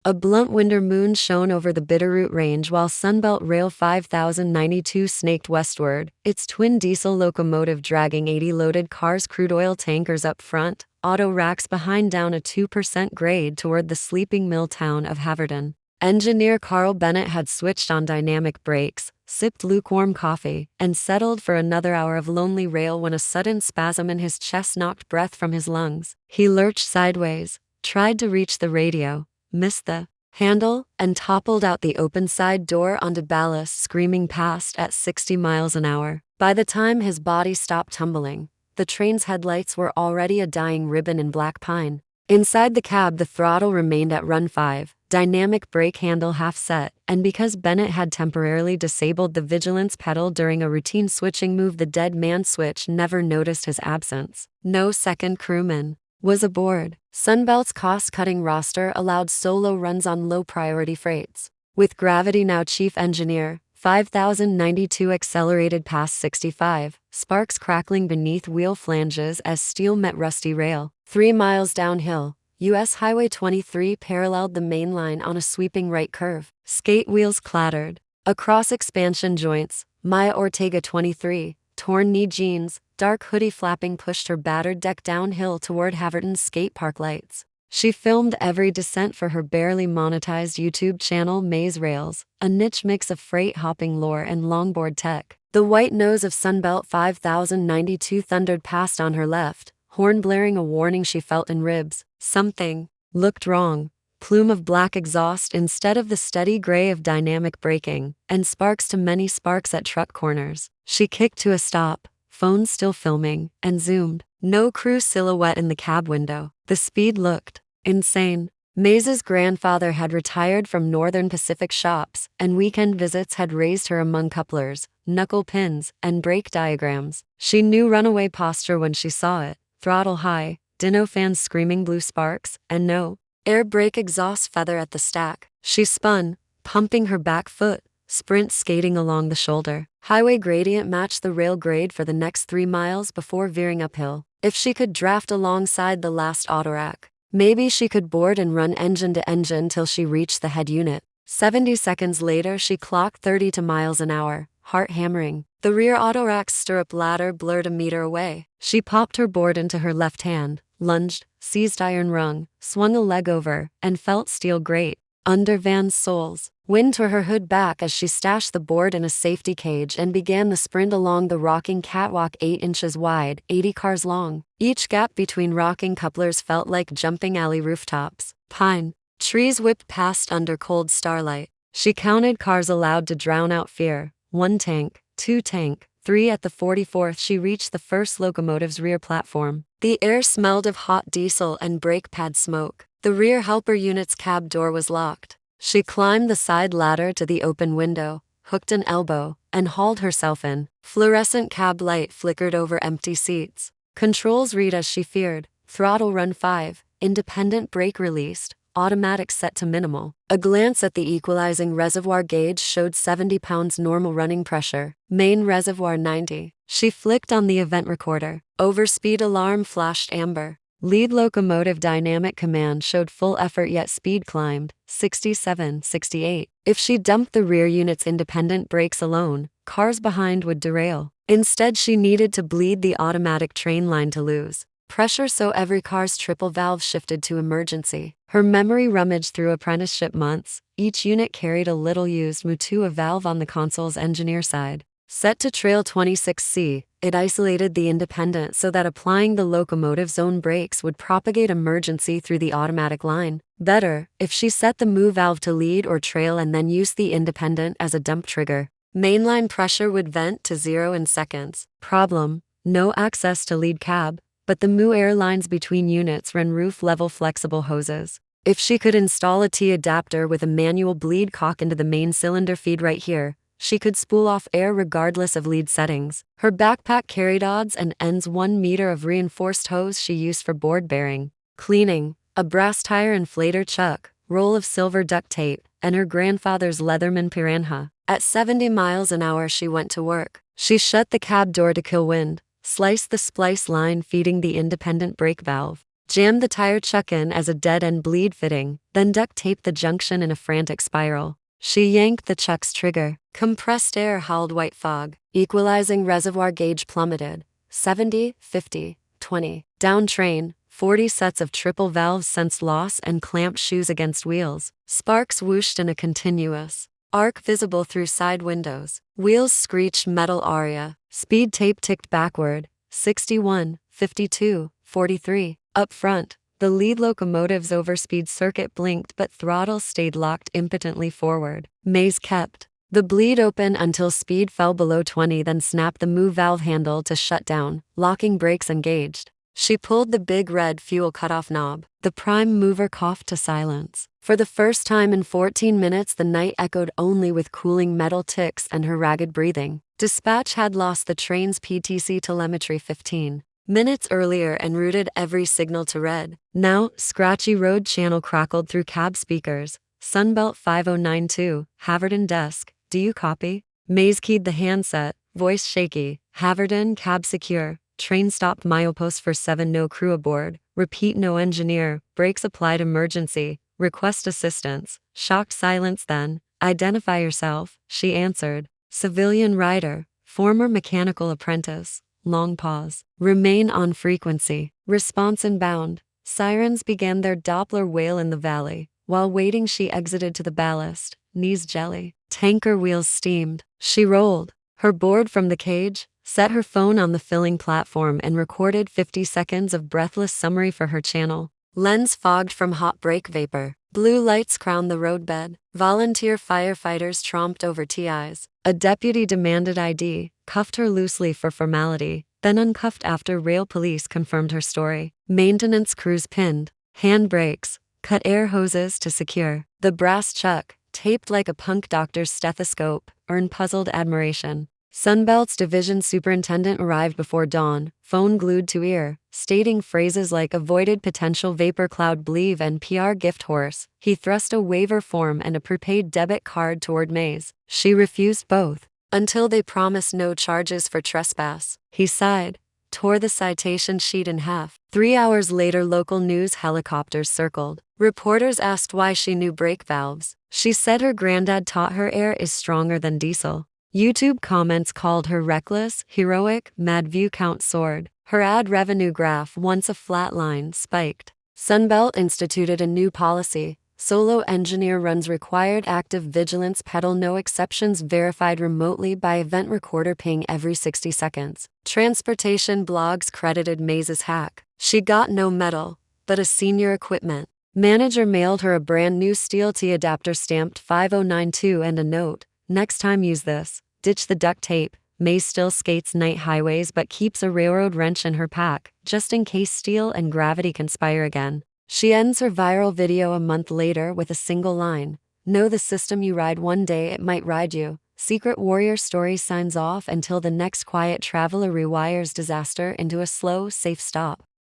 A blunt winter moon shone over the Bitterroot Range while SunBelt Rail 5092 snaked westward, its twin diesel locomotive dragging 80 loaded cars, crude oil tankers up front, auto racks behind, down a 2% grade toward the sleeping mill town of Haverton. Engineer Carl Bennett had switched on dynamic brakes, sipped lukewarm coffee, and settled for another hour of lonely rail when a sudden spasm in his chest knocked breath from his lungs. He lurched sideways, tried to reach the radio, missed the handle, and toppled out the open side door onto ballast, screaming past at 60 miles an hour. By the time his body stopped tumbling, the train's headlights were already a dying ribbon in black pine. Inside the cab, the throttle remained at run 5, dynamic brake handle half set, and because Bennett had temporarily disabled the vigilance pedal during a routine switching move, the dead man switch never noticed his absence. No second crewman was aboard. SunBelt's cost-cutting roster allowed solo runs on low-priority freights. With Gravity now chief engineer, 5092 accelerated past 65, sparks crackling beneath wheel flanges as steel met rusty rail. 3 miles downhill, U.S. Highway 23 paralleled the main line on a sweeping right curve. Skate wheels clattered. Across expansion joints, Maya Ortega 23, torn knee jeans, dark hoodie flapping, pushed her battered deck downhill toward Haverton's skate park lights. She filmed every descent for her barely monetized YouTube channel Maze Rails, a niche mix of freight-hopping lore and longboard tech. The white nose of SunBelt 5092 thundered past on her left, horn blaring a warning she felt in ribs. Something looked wrong. Plume of black exhaust instead of the steady gray of dynamic braking, and sparks to many sparks at truck corners. She kicked to a stop, phone still filming, and zoomed. No crew silhouette in the cab window. The speed looked insane. Maze's grandfather had retired from Northern Pacific shops, and weekend visits had raised her among couplers, knuckle pins, and brake diagrams. She knew Runaway posture when she saw it. Throttle high, dyno fans screaming blue sparks, and no air brake exhaust feather at the stack. She spun, pumping her back foot, sprint skating along the shoulder. Highway gradient matched the rail grade for the next 3 miles before veering uphill. If she could draft alongside the last autorack, maybe she could board and run engine to engine till she reached the head unit. 70 seconds later she clocked 30 miles an hour, heart hammering. The rear autorack's stirrup ladder blurred a meter away. She popped her board into her left hand, lunged, seized iron rung, swung a leg over, and felt steel grate under Van's soles. Wind tore her hood back as she stashed the board in a safety cage and began the sprint along the rocking catwalk 8 inches wide, 80 cars long. Each gap between rocking couplers felt like jumping alley rooftops. Pine trees whipped past under cold starlight. She counted cars allowed to drown out fear. 1 tank, 2 tank, 3. At the 44th she reached the first locomotive's rear platform. The air smelled of hot diesel and brake pad smoke. The rear helper unit's cab door was locked. She climbed the side ladder to the open window, hooked an elbow, and hauled herself in. Fluorescent cab light flickered over empty seats. Controls read as she feared. Throttle run 5, independent brake released, automatic set to minimal. A glance at the equalizing reservoir gauge showed 70 pounds normal running pressure. Main reservoir 90. She flicked on the event recorder. Overspeed alarm flashed amber. Lead locomotive dynamic command showed full effort yet speed climbed, 67, 68. If she dumped the rear unit's independent brakes alone, cars behind would derail. Instead she needed to bleed the automatic train line to lose pressure so every car's triple valve shifted to emergency. Her memory rummaged through apprenticeship months. Each unit carried a little used Mutua valve on the console's engineer side. Set to trail 26C, it isolated the independent so that applying the locomotive's own brakes would propagate emergency through the automatic line. Better, if she set the move valve to lead or trail and then used the independent as a dump trigger. Mainline pressure would vent to 0 in seconds. Problem: no access to lead cab, but the MU air lines between units ran roof-level flexible hoses. If she could install a T adapter with a manual bleed cock into the main cylinder feed right here, she could spool off air regardless of lead settings. Her backpack carried odds and ends 1 meter of reinforced hose she used for board bearing, cleaning, a brass tire inflator chuck, roll of silver duct tape, and her grandfather's Leatherman Piranha. At 70 miles an hour she went to work. She shut the cab door to kill wind, sliced the splice line feeding the independent brake valve, jammed the tire chuck in as a dead-end bleed fitting, then duct taped the junction in a frantic spiral. She yanked the chuck's trigger. Compressed air howled white fog. Equalizing reservoir gauge plummeted. 70, 50, 20. Down train, 40 sets of triple valves sensed loss and clamped shoes against wheels. Sparks whooshed in a continuous arc visible through side windows. Wheels screeched metal aria. Speed tape ticked backward. 61, 52, 43. Up front, the lead locomotive's overspeed circuit blinked but throttle stayed locked impotently forward. Maze kept the bleed open until speed fell below 20, then snapped the move valve handle to shut down, locking brakes engaged. She pulled the big red fuel cutoff knob. The prime mover coughed to silence. For the first time in 14 minutes, the night echoed only with cooling metal ticks and her ragged breathing. Dispatch had lost the train's PTC telemetry 15 minutes earlier and routed every signal to red. Now, scratchy road channel crackled through cab speakers. SunBelt 5092, Haverton desk, do you copy? Maze keyed the handset, voice shaky. Haverton, cab secure. Train stopped milepost for 7, no crew aboard. Repeat, no engineer. Brakes applied, emergency. Request assistance. Shocked silence then. Identify yourself, she answered. Civilian rider, former mechanical apprentice. Long pause. Remain on frequency. Response inbound. Sirens began their Doppler wail in the valley. While waiting, she exited to the ballast. Knees jelly. Tanker wheels steamed. She rolled her board from the cage, set her phone on the filling platform and recorded 50 seconds of breathless summary for her channel. Lens fogged from hot brake vapor. Blue lights crowned the roadbed. Volunteer firefighters tromped over TIs. A deputy demanded ID, cuffed her loosely for formality, then uncuffed after rail police confirmed her story. Maintenance crews pinned handbrakes, cut air hoses to secure. The brass chuck, taped like a punk doctor's stethoscope, earned puzzled admiration. SunBelt's division superintendent arrived before dawn, phone glued to ear, stating phrases like avoided potential vapor cloud believe and PR gift horse. He thrust a waiver form and a prepaid debit card toward Maze. She refused both, until they promised no charges for trespass. He sighed, tore the citation sheet in half. 3 hours later, local news helicopters circled. Reporters asked why she knew brake valves. She said her granddad taught her air is stronger than diesel. YouTube comments called her reckless, heroic, mad. View count soared. Her ad revenue graph, once a flat line, spiked. SunBelt instituted a new policy. Solo engineer runs required active vigilance pedal, no exceptions, verified remotely by event recorder ping every 60 seconds. Transportation blogs credited Maze's hack. She got no medal, but a senior equipment manager mailed her a brand new steel T adapter stamped 5092 and a note. Next time use this. Ditch the duct tape. Maze still skates night highways but keeps a railroad wrench in her pack, just in case steel and gravity conspire again. She ends her viral video a month later with a single line. Know the system you ride, one day it might ride you. Secret warrior story signs off until the next quiet traveler rewires disaster into a slow, safe stop.